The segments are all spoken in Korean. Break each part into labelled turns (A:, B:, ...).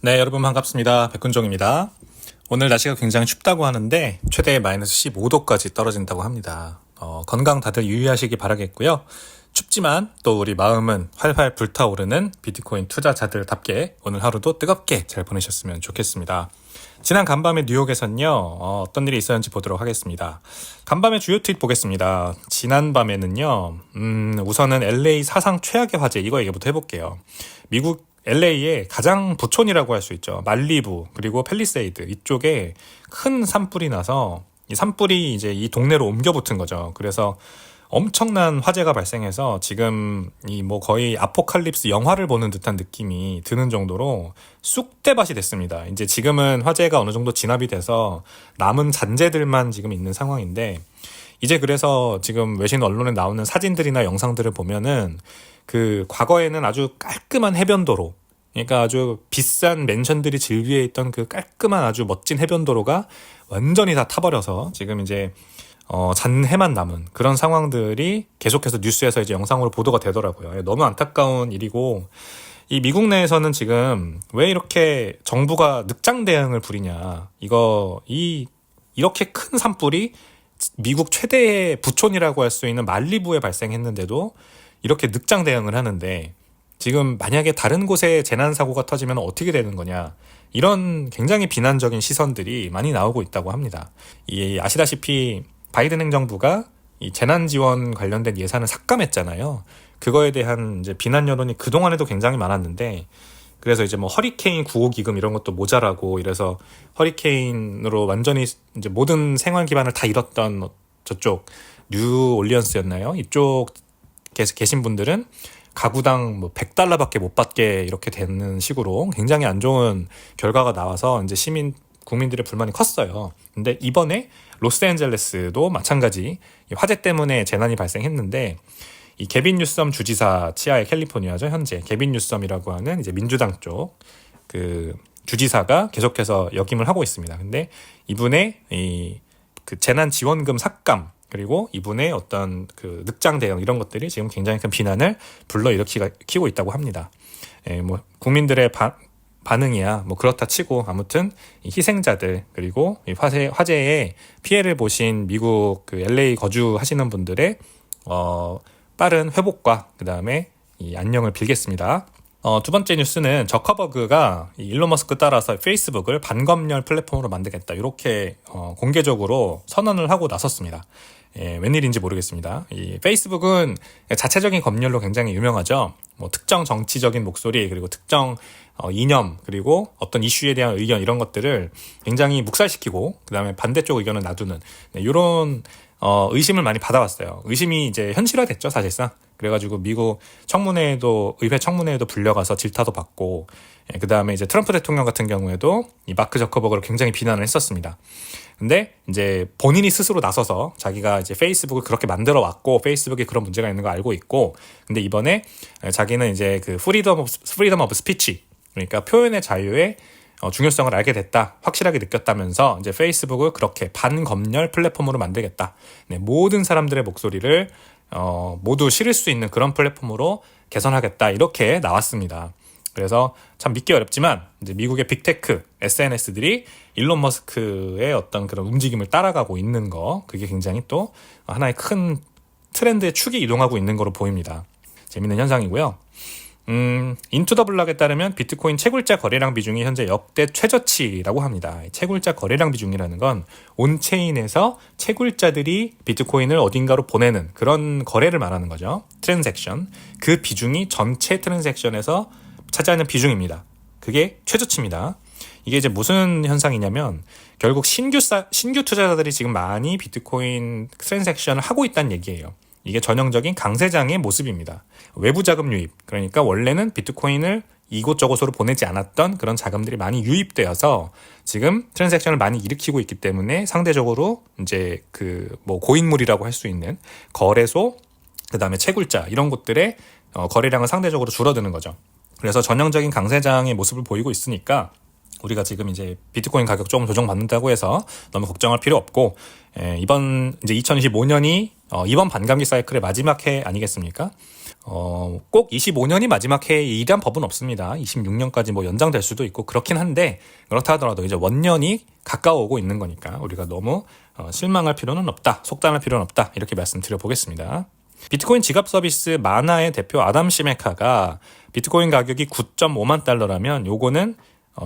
A: 네, 여러분 반갑습니다. 백훈종입니다. 오늘 날씨가 굉장히 춥다고 하는데 최대 마이너스 15도까지 떨어진다고 합니다. 건강 다들 유의하시기 바라겠고요. 춥지만 또 우리 마음은 활활 불타오르는 비트코인 투자자들답게 오늘 하루도 뜨겁게 잘 보내셨으면 좋겠습니다. 지난 간밤에 뉴욕에선요, 어떤 일이 있었는지 보도록 하겠습니다. 간밤에 주요 트윗 보겠습니다. 지난 밤에는요, 우선은 LA 사상 최악의 화재, 이거 얘기부터 해볼게요. 미국 LA의 가장 부촌이라고 할 수 있죠. 말리부, 그리고 팰리세이드, 이쪽에 큰 산불이 나서 이 산불이 이제 이 동네로 옮겨 붙은 거죠. 그래서 엄청난 화재가 발생해서 지금 이 뭐 거의 아포칼립스 영화를 보는 듯한 느낌이 드는 정도로 쑥대밭이 됐습니다. 이제 지금은 화재가 어느 정도 진압이 돼서 남은 잔재들만 지금 있는 상황인데, 이제 그래서 지금 외신 언론에 나오는 사진들이나 영상들을 보면은 그 과거에는 아주 깔끔한 해변도로, 그러니까 아주 비싼 맨션들이 질비해 있던 그 깔끔한 아주 멋진 해변도로가 완전히 다 타버려서 지금 이제 잔해만 남은 그런 상황들이 계속해서 뉴스에서 이제 영상으로 보도가 되더라고요. 너무 안타까운 일이고, 이 미국 내에서는 지금 왜 이렇게 정부가 늑장 대응을 부리냐, 이렇게 큰 산불이 미국 최대의 부촌이라고 할 수 있는 말리부에 발생했는데도 이렇게 늑장 대응을 하는데, 지금 만약에 다른 곳에 재난사고가 터지면 어떻게 되는 거냐, 이런 굉장히 비난적인 시선들이 많이 나오고 있다고 합니다. 아시다시피 바이든 행정부가 이 재난지원 관련된 예산을 삭감했잖아요. 그거에 대한 이제 비난 여론이 그동안에도 굉장히 많았는데, 그래서 이제 뭐 허리케인 구호 기금 이런 것도 모자라고, 이래서 허리케인으로 완전히 이제 모든 생활 기반을 다 잃었던 저쪽 뉴올리언스였나요? 이쪽 계신 분들은 가구당 뭐 $100밖에 못 받게 이렇게 되는 식으로 굉장히 안 좋은 결과가 나와서 이제 국민들의 불만이 컸어요. 근데 이번에 로스앤젤레스도 마찬가지 화재 때문에 재난이 발생했는데, 이 게빈 뉴섬 주지사 치하의 캘리포니아죠, 현재 게빈 뉴섬이라고 하는 이제 민주당 쪽 그 주지사가 계속해서 역임을 하고 있습니다. 근데 이분의 그 재난 지원금 삭감, 그리고 이분의 어떤 그 늑장 대응, 이런 것들이 지금 굉장히 큰 비난을 불러일으키고 있다고 합니다. 뭐 국민들의 반응이야 뭐 그렇다 치고, 아무튼 이 희생자들, 그리고 이 화재에 피해를 보신 미국 그 LA 거주하시는 분들의 빠른 회복과 그 다음에 이 안녕을 빌겠습니다. 두 번째 뉴스는 저커버그가 일론 머스크 따라서 페이스북을 반검열 플랫폼으로 만들겠다, 이렇게 공개적으로 선언을 하고 나섰습니다. 웬일인지 모르겠습니다. 이 페이스북은 자체적인 검열로 굉장히 유명하죠. 뭐 특정 정치적인 목소리, 그리고 특정 이념, 그리고 어떤 이슈에 대한 의견, 이런 것들을 굉장히 묵살시키고 그 다음에 반대쪽 의견을 놔두는, 이런 의심을 많이 받아왔어요. 의심이 이제 현실화됐죠, 사실상. 그래가지고 미국 의회 청문회에도 불려가서 질타도 받고, 그 다음에 이제 트럼프 대통령 같은 경우에도 이 마크 저커버그를 굉장히 비난을 했었습니다. 근데 이제 본인이 스스로 나서서 자기가 이제 페이스북을 그렇게 만들어 왔고, 페이스북에 그런 문제가 있는 거 알고 있고, 근데 이번에 자기는 이제 그 프리덤 오브 스피치, 그러니까 표현의 자유의 중요성을 알게 됐다, 확실하게 느꼈다면서 이제 페이스북을 그렇게 반검열 플랫폼으로 만들겠다. 모든 사람들의 목소리를 모두 실을 수 있는 그런 플랫폼으로 개선하겠다, 이렇게 나왔습니다. 그래서 참 믿기 어렵지만 이제 미국의 빅테크 SNS들이 일론 머스크의 어떤 그런 움직임을 따라가고 있는 거, 그게 굉장히 또 하나의 큰 트렌드의 축이 이동하고 있는 거로 보입니다. 재밌는 현상이고요. 인투 더 블락에 따르면 비트코인 채굴자 거래량 비중이 현재 역대 최저치라고 합니다. 채굴자 거래량 비중이라는 건 온체인에서 채굴자들이 비트코인을 어딘가로 보내는 그런 거래를 말하는 거죠. 트랜잭션. 그 비중이 전체 트랜잭션에서 차지하는 비중입니다. 그게 최저치입니다. 이게 이제 무슨 현상이냐면, 결국 신규 투자자들이 지금 많이 비트코인 트랜잭션을 하고 있다는 얘기예요. 이게 전형적인 강세장의 모습입니다. 외부 자금 유입, 그러니까 원래는 비트코인을 이곳저곳으로 보내지 않았던 그런 자금들이 많이 유입되어서 지금 트랜잭션을 많이 일으키고 있기 때문에 상대적으로 이제 그 뭐 고인물이라고 할 수 있는 거래소, 그 다음에 채굴자, 이런 곳들의 거래량은 상대적으로 줄어드는 거죠. 그래서 전형적인 강세장의 모습을 보이고 있으니까 우리가 지금 이제 비트코인 가격 조금 조정받는다고 해서 너무 걱정할 필요 없고, 이번 이제 2025년이 이번 반감기 사이클의 마지막 해 아니겠습니까? 꼭 25년이 마지막 해이란 법은 없습니다. 26년까지 뭐 연장될 수도 있고 그렇긴 한데, 그렇다 하더라도 이제 원년이 가까워오고 있는 거니까 우리가 너무 실망할 필요는 없다, 속단할 필요는 없다, 이렇게 말씀드려 보겠습니다. 비트코인 지갑 서비스 마나의 대표 아담 시메카가 비트코인 가격이 9.5만 달러라면 요거는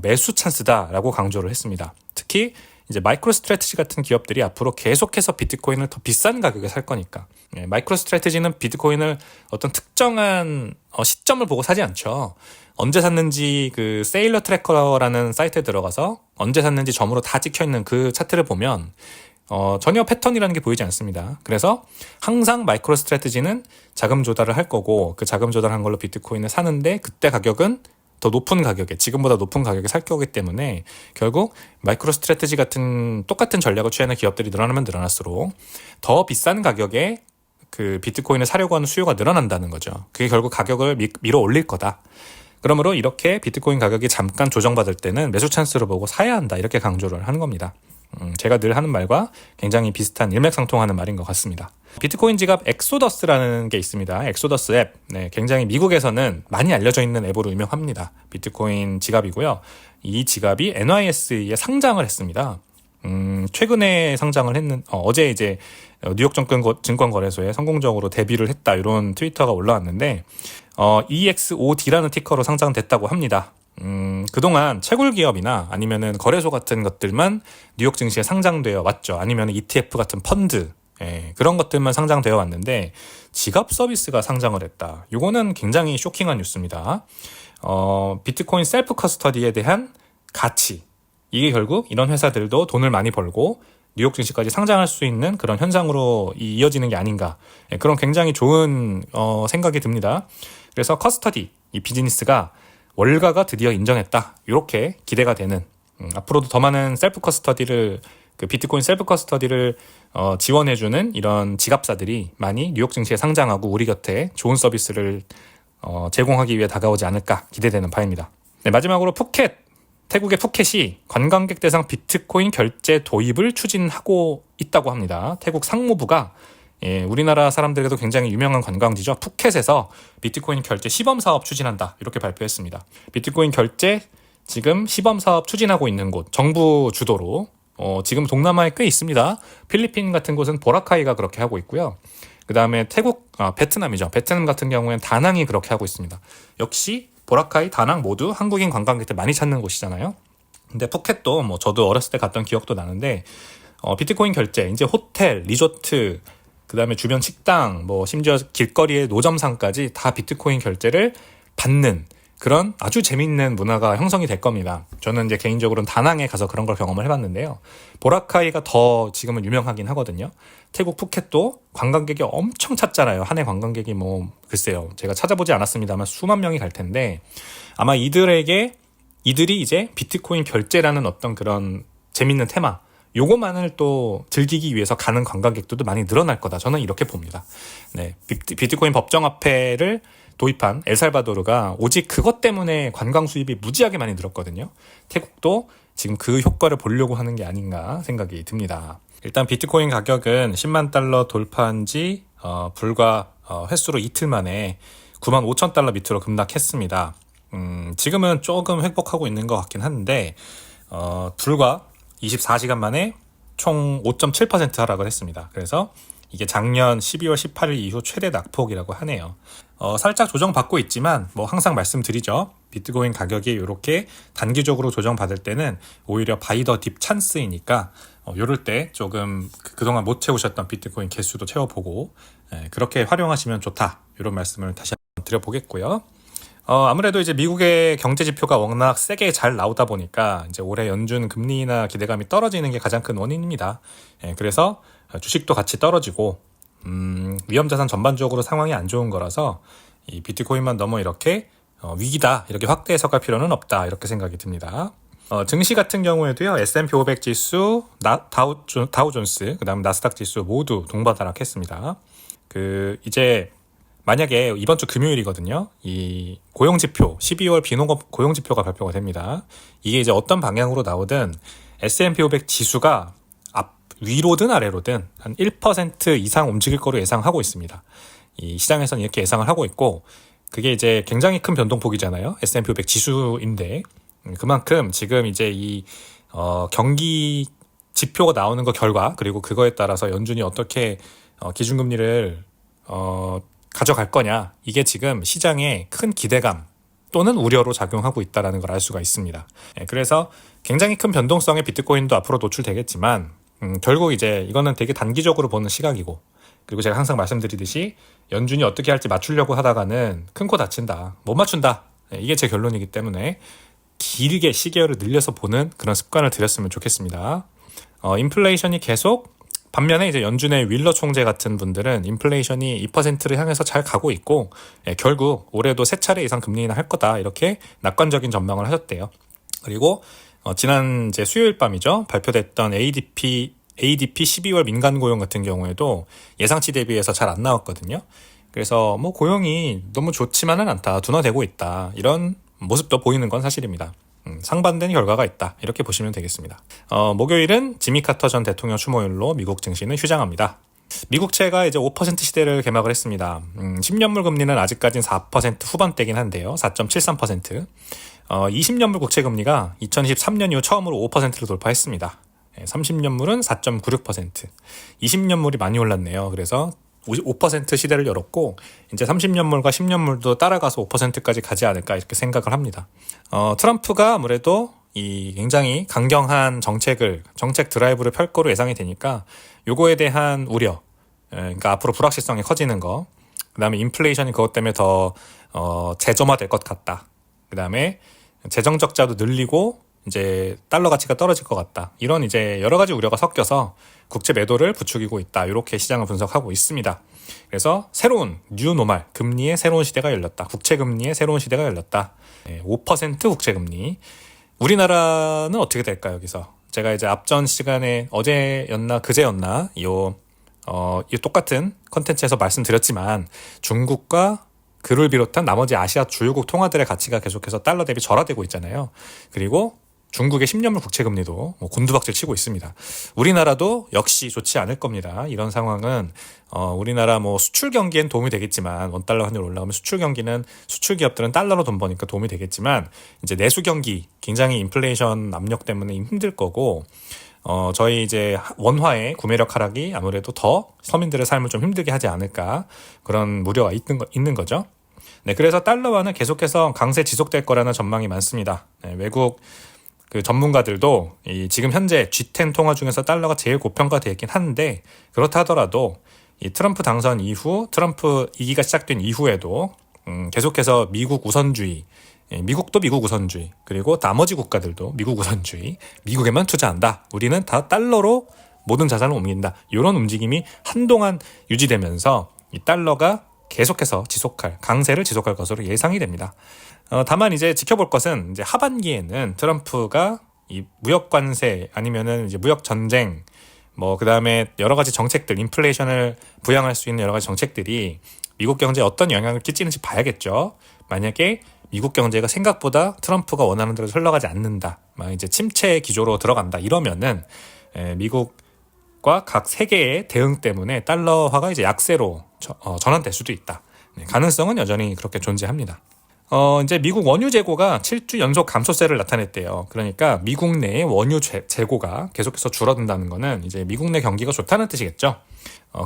A: 매수 찬스다라고 강조를 했습니다. 특히 이제 마이크로 스트래티지 같은 기업들이 앞으로 계속해서 비트코인을 더 비싼 가격에 살 거니까. 마이크로 스트래티지는 비트코인을 어떤 특정한 시점을 보고 사지 않죠. 언제 샀는지 그 세일러 트래커라는 사이트에 들어가서 언제 샀는지 점으로 다 찍혀있는 그 차트를 보면 전혀 패턴이라는 게 보이지 않습니다. 그래서 항상 마이크로 스트래티지는 자금 조달을 할 거고, 그 자금 조달한 걸로 비트코인을 사는데 그때 가격은 더 높은 가격에, 지금보다 높은 가격에 살 거기 때문에 결국 마이크로 스트래티지 같은 똑같은 전략을 취하는 기업들이 늘어나면 늘어날수록 더 비싼 가격에 그 비트코인을 사려고 하는 수요가 늘어난다는 거죠. 그게 결국 가격을 밀어 올릴 거다. 그러므로 이렇게 비트코인 가격이 잠깐 조정받을 때는 매수 찬스로 보고 사야 한다, 이렇게 강조를 하는 겁니다. 제가 늘 하는 말과 굉장히 비슷한 일맥상통하는 말인 것 같습니다. 비트코인 지갑 엑소더스라는 게 있습니다. 엑소더스 앱. 굉장히 미국에서는 많이 알려져 있는 앱으로 유명합니다. 비트코인 지갑이고요. 이 지갑이 NYSE에 상장을 했습니다. 최근에 상장을 어제 이제 뉴욕 증권거래소에 성공적으로 데뷔를 했다, 이런 트위터가 올라왔는데, EXOD라는 티커로 상장됐다고 합니다. 그동안 채굴 기업이나 아니면은 거래소 같은 것들만 뉴욕 증시에 상장되어 왔죠. 아니면 ETF 같은 펀드, 그런 것들만 상장되어 왔는데 지갑 서비스가 상장을 했다. 이거는 굉장히 쇼킹한 뉴스입니다. 비트코인 셀프 커스터디에 대한 가치, 이게 결국 이런 회사들도 돈을 많이 벌고 뉴욕 증시까지 상장할 수 있는 그런 현상으로 이어지는 게 아닌가, 그런 굉장히 좋은 생각이 듭니다. 그래서 커스터디, 이 비즈니스가 월가가 드디어 인정했다, 이렇게 기대가 되는, 앞으로도 더 많은 셀프 커스터디를, 그 비트코인 셀프 커스터디를 지원해주는 이런 지갑사들이 많이 뉴욕 증시에 상장하고 우리 곁에 좋은 서비스를 제공하기 위해 다가오지 않을까 기대되는 바입니다. 네, 마지막으로 푸켓, 태국의 푸켓이 관광객 대상 비트코인 결제 도입을 추진하고 있다고 합니다. 태국 상무부가, 우리나라 사람들에게도 굉장히 유명한 관광지죠. 푸켓에서 비트코인 결제 시범사업 추진한다, 이렇게 발표했습니다. 비트코인 결제 지금 시범사업 추진하고 있는 곳, 정부 주도로 지금 동남아에 꽤 있습니다. 필리핀 같은 곳은 보라카이가 그렇게 하고 있고요. 그 다음에 베트남이죠. 베트남 같은 경우에는 다낭이 그렇게 하고 있습니다. 역시 보라카이, 다낭 모두 한국인 관광객들 많이 찾는 곳이잖아요. 근데 푸켓도 뭐 저도 어렸을 때 갔던 기억도 나는데, 비트코인 결제, 이제 호텔, 리조트, 그 다음에 주변 식당, 뭐 심지어 길거리의 노점상까지 다 비트코인 결제를 받는 그런 아주 재밌는 문화가 형성이 될 겁니다. 저는 이제 개인적으로는 다낭에 가서 그런 걸 경험을 해봤는데요. 보라카이가 더 지금은 유명하긴 하거든요. 태국 푸켓도 관광객이 엄청 찾잖아요. 한 해 관광객이 뭐 글쎄요, 제가 찾아보지 않았습니다만 수만 명이 갈 텐데, 아마 이들이 이제 비트코인 결제라는 어떤 그런 재밌는 테마, 요거만을 또 즐기기 위해서 가는 관광객들도 많이 늘어날 거다, 저는 이렇게 봅니다. 네, 비트코인 법정화폐를 도입한 엘살바도르가 오직 그것 때문에 관광 수입이 무지하게 많이 늘었거든요. 태국도 지금 그 효과를 보려고 하는 게 아닌가 생각이 듭니다. 일단 비트코인 가격은 10만 달러 돌파한 지 불과 횟수로 이틀 만에 9만 5천 달러 밑으로 급락했습니다. 지금은 조금 회복하고 있는 것 같긴 한데, 불과 24시간 만에 총 5.7% 하락을 했습니다. 그래서 이게 작년 12월 18일 이후 최대 낙폭이라고 하네요. 살짝 조정받고 있지만 뭐 항상 말씀드리죠. 비트코인 가격이 이렇게 단기적으로 조정받을 때는 오히려 바이 더 딥 찬스이니까 요럴 때 조금 그동안 못 채우셨던 비트코인 개수도 채워보고 그렇게 활용하시면 좋다, 이런 말씀을 다시 한번 드려보겠고요. 아무래도 이제 미국의 경제 지표가 워낙 세게 잘 나오다 보니까 이제 올해 연준 금리나 기대감이 떨어지는 게 가장 큰 원인입니다. 그래서 주식도 같이 떨어지고, 위험자산 전반적으로 상황이 안 좋은 거라서 이 비트코인만 너무 이렇게 위기다, 이렇게 확대 해석할 필요는 없다, 이렇게 생각이 듭니다. 증시 같은 경우에도요, S&P 500 지수, 다우존스, 그 다음 나스닥 지수 모두 동바다락했습니다. 이제 만약에 이번 주 금요일이거든요. 이 고용지표, 12월 비농업 고용지표가 발표가 됩니다. 이게 이제 어떤 방향으로 나오든 S&P 500 지수가 위로든 아래로든 한 1% 이상 움직일 거로 예상하고 있습니다. 이 시장에서는 이렇게 예상을 하고 있고, 그게 이제 굉장히 큰 변동폭이잖아요. S&P 500 지수인데, 그만큼 지금 이제 경기 지표가 나오는 거 결과, 그리고 그거에 따라서 연준이 어떻게 기준금리를 가져갈 거냐, 이게 지금 시장에 큰 기대감 또는 우려로 작용하고 있다는 걸 알 수가 있습니다. 그래서 굉장히 큰 변동성의 비트코인도 앞으로 노출되겠지만, 결국 이제 이거는 되게 단기적으로 보는 시각이고, 그리고 제가 항상 말씀드리듯이 연준이 어떻게 할지 맞추려고 하다가는 큰 코 다친다, 못 맞춘다, 이게 제 결론이기 때문에 길게 시계열을 늘려서 보는 그런 습관을 들였으면 좋겠습니다. 인플레이션이 계속, 반면에 이제 연준의 윌러 총재 같은 분들은 인플레이션이 2%를 향해서 잘 가고 있고, 결국 올해도 3차례 이상 금리 인하할 거다, 이렇게 낙관적인 전망을 하셨대요. 그리고 지난 이제 수요일 밤이죠, 발표됐던 ADP 12월 민간 고용 같은 경우에도 예상치 대비해서 잘 안 나왔거든요. 그래서 뭐 고용이 너무 좋지만은 않다, 둔화되고 있다, 이런 모습도 보이는 건 사실입니다. 상반된 결과가 있다, 이렇게 보시면 되겠습니다. 목요일은 지미 카터 전 대통령 추모일로 미국 증시는 휴장합니다. 미국채가 이제 5% 시대를 개막을 했습니다. 10년물 금리는 아직까지는 4% 후반대긴 한데요. 4.73%. 20년물 국채 금리가 2023년 이후 처음으로 5%를 돌파했습니다. 30년물은 4.96%. 20년물이 많이 올랐네요. 그래서 5% 시대를 열었고, 이제 30년물과 10년물도 따라가서 5%까지 가지 않을까, 이렇게 생각을 합니다. 트럼프가 아무래도 이 굉장히 강경한 정책 드라이브를 펼 거로 예상이 되니까, 요거에 대한 우려, 그러니까 앞으로 불확실성이 커지는 거, 그 다음에 인플레이션이 그것 때문에 더 재점화될 것 같다, 그 다음에 재정 적자도 늘리고 이제 달러 가치가 떨어질 것 같다, 이런 이제 여러 가지 우려가 섞여서 국채 매도를 부추기고 있다, 이렇게 시장을 분석하고 있습니다. 그래서 새로운 뉴노멀, 금리의 새로운 시대가 열렸다, 국채 금리의 새로운 시대가 열렸다. 5% 국채 금리. 우리나라는 어떻게 될까요? 여기서 제가 이제 앞전 시간에 어제였나 그제였나 이 똑같은 컨텐츠에서 말씀드렸지만, 중국과 그를 비롯한 나머지 아시아 주요국 통화들의 가치가 계속해서 달러 대비 절하되고 있잖아요. 그리고 중국의 10년물 국채 금리도 곤두박질 치고 있습니다. 우리나라도 역시 좋지 않을 겁니다. 이런 상황은 우리나라 수출 경기엔 도움이 되겠지만, 원달러 환율 올라오면 수출 경기는, 수출 기업들은 달러로 돈 버니까 도움이 되겠지만, 이제 내수 경기 굉장히 인플레이션 압력 때문에 힘들 거고, 저희 이제 원화의 구매력 하락이 아무래도 더 서민들의 삶을 좀 힘들게 하지 않을까, 그런 우려가 있는 거죠. 네, 그래서 달러화는 계속해서 강세 지속될 거라는 전망이 많습니다. 네, 외국 그 전문가들도 지금 현재 G10 통화 중에서 달러가 제일 고평가되어 있긴 한데, 그렇다 하더라도 이 트럼프 당선 이후, 트럼프 2기가 시작된 이후에도 계속해서 미국 우선주의, 미국도 미국 우선주의, 그리고 나머지 국가들도 미국 우선주의, 미국에만 투자한다, 우리는 다 달러로 모든 자산을 옮긴다, 이런 움직임이 한동안 유지되면서 이 달러가 계속해서 강세를 지속할 것으로 예상이 됩니다. 다만 이제 지켜볼 것은, 이제 하반기에는 트럼프가 이 무역 관세 아니면은 이제 무역 전쟁, 그 다음에 여러 가지 정책들, 인플레이션을 부양할 수 있는 여러 가지 정책들이 미국 경제에 어떤 영향을 끼치는지 봐야겠죠. 만약에 미국 경제가 생각보다 트럼프가 원하는 대로 흘러가지 않는다, 이제 침체 기조로 들어간다, 이러면은 미국과 각 세계의 대응 때문에 달러화가 이제 약세로 전환될 수도 있다. 가능성은 여전히 그렇게 존재합니다. 이제 미국 원유 재고가 7주 연속 감소세를 나타냈대요. 그러니까 미국 내의 원유 재고가 계속해서 줄어든다는 거는 이제 미국 내 경기가 좋다는 뜻이겠죠.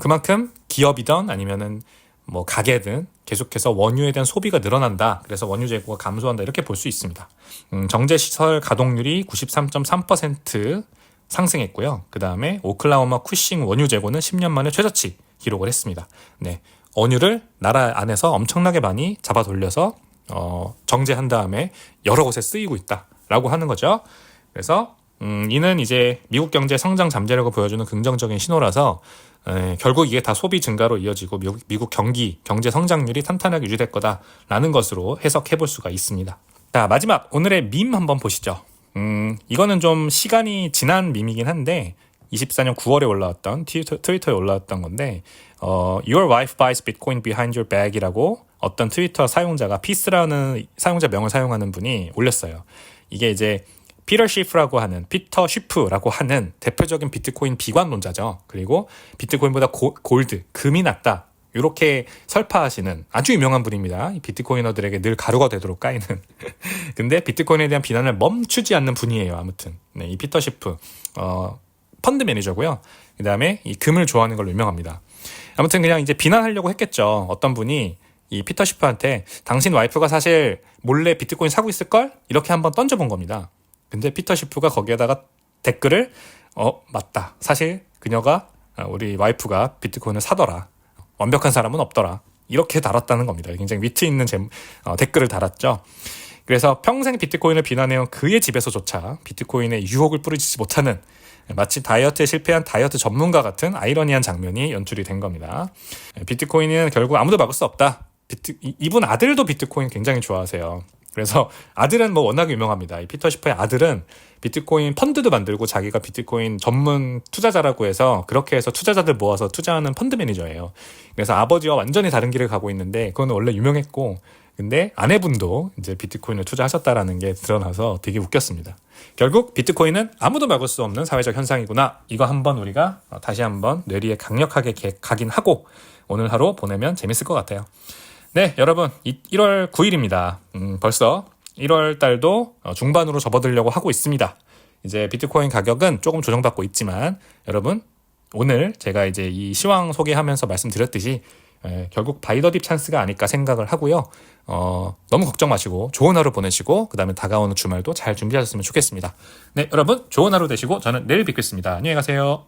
A: 그만큼 기업이든 아니면은 가게든 계속해서 원유에 대한 소비가 늘어난다, 그래서 원유 재고가 감소한다, 이렇게 볼 수 있습니다. 정제시설 가동률이 93.3% 상승했고요. 그 다음에 오클라호마 쿠싱 원유 재고는 10년 만에 최저치 기록을 했습니다. 네, 원유를 나라 안에서 엄청나게 많이 잡아 돌려서 정제한 다음에 여러 곳에 쓰이고 있다라고 하는 거죠. 그래서 이는 이제 미국 경제 성장 잠재력을 보여주는 긍정적인 신호라서, 결국 이게 다 소비 증가로 이어지고 미국 경제 성장률이 탄탄하게 유지될 거다라는 것으로 해석해 볼 수가 있습니다. 자, 마지막 오늘의 밈 한번 보시죠. 이거는 좀 시간이 지난 밈이긴 한데 24년 9월에 올라왔던 트위터에 올라왔던 건데, Your wife buys Bitcoin behind your back이라고 어떤 트위터 사용자가 피스라는 사용자 명을 사용하는 분이 올렸어요. 이게 이제 피터 쉬프라고 하는 대표적인 비트코인 비관론자죠. 그리고 비트코인보다 금이 낫다, 이렇게 설파하시는 아주 유명한 분입니다. 이 비트코이너들에게 늘 가루가 되도록 까이는. 근데 비트코인에 대한 비난을 멈추지 않는 분이에요. 아무튼 네, 이 피터 시프 펀드 매니저고요. 그 다음에 이 금을 좋아하는 걸로 유명합니다. 아무튼 그냥 이제 비난하려고 했겠죠. 어떤 분이 이 피터 시프한테 당신 와이프가 사실 몰래 비트코인 사고 있을걸? 이렇게 한번 던져본 겁니다. 근데 피터 시프가 거기에다가 댓글을 맞다. 사실 그녀가 우리 와이프가 비트코인을 사더라. 완벽한 사람은 없더라. 이렇게 달았다는 겁니다. 굉장히 위트 있는 댓글을 달았죠. 그래서 평생 비트코인을 비난해온 그의 집에서조차 비트코인의 유혹을 뿌리치지 못하는 마치 다이어트에 실패한 다이어트 전문가 같은 아이러니한 장면이 연출이 된 겁니다. 비트코인은 결국 아무도 막을 수 없다. 이분 아들도 비트코인 굉장히 좋아하세요. 그래서 아들은 뭐 워낙 유명합니다. 이 피터 시퍼의 아들은 비트코인 펀드도 만들고 자기가 비트코인 전문 투자자라고 해서 그렇게 해서 투자자들 모아서 투자하는 펀드 매니저예요. 그래서 아버지와 완전히 다른 길을 가고 있는데 그건 원래 유명했고 근데 아내분도 이제 비트코인을 투자하셨다라는 게 드러나서 되게 웃겼습니다. 결국 비트코인은 아무도 막을 수 없는 사회적 현상이구나. 이거 한번 우리가 다시 한번 뇌리에 강력하게 각인하고 오늘 하루 보내면 재밌을 것 같아요. 네, 여러분 1월 9일입니다. 벌써 1월 달도 중반으로 접어들려고 하고 있습니다. 이제 비트코인 가격은 조금 조정받고 있지만 여러분 오늘 제가 이제 이 시황 소개하면서 말씀드렸듯이 결국 바이더딥 찬스가 아닐까 생각을 하고요. 너무 걱정 마시고 좋은 하루 보내시고 그 다음에 다가오는 주말도 잘 준비하셨으면 좋겠습니다. 네, 여러분 좋은 하루 되시고 저는 내일 뵙겠습니다. 안녕히 가세요.